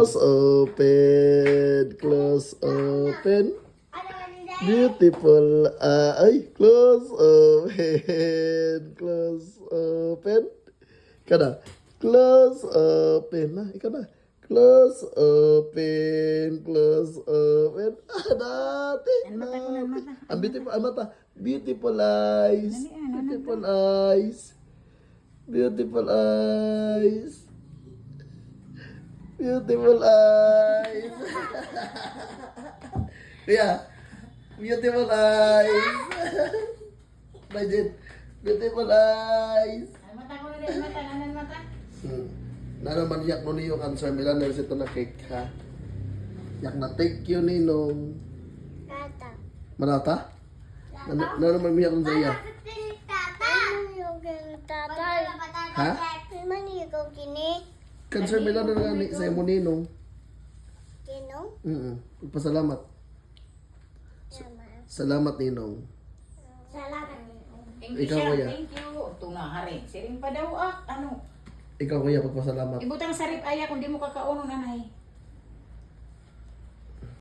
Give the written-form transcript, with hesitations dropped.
Close open, close open. Beautiful ay, close open, close open. Ikaw na. Close open na, ikaw na. Close open, close open. Dati Ang mata ko na, mata. ang beautiful, ang mata. Beautiful eyes. Beautiful eyes. Beautiful eyes. Beautiful eyes. Yeah. Beautiful eyes. Legend. Beautiful eyes. Ang mata ko na din, mata. Nanan mata. Naman yak mo niyo cancer Milan na ito na cake ha. Yak na thank you ninong. Tata. Manata? Naman miyak ng saya. Tata. Tata. Ha? Mani ko kini. Cancer Milan na nga sa imo ninong. Kino? Pasalamat. Salamat ninong. Salamat. Thank you Ikaw, siya. kuya. Thank you. Tunahari. Siring pa daw Ano? Ikaw kuya pagpasalamat. Ibutang sarip aya kung di mo kakauno nanay.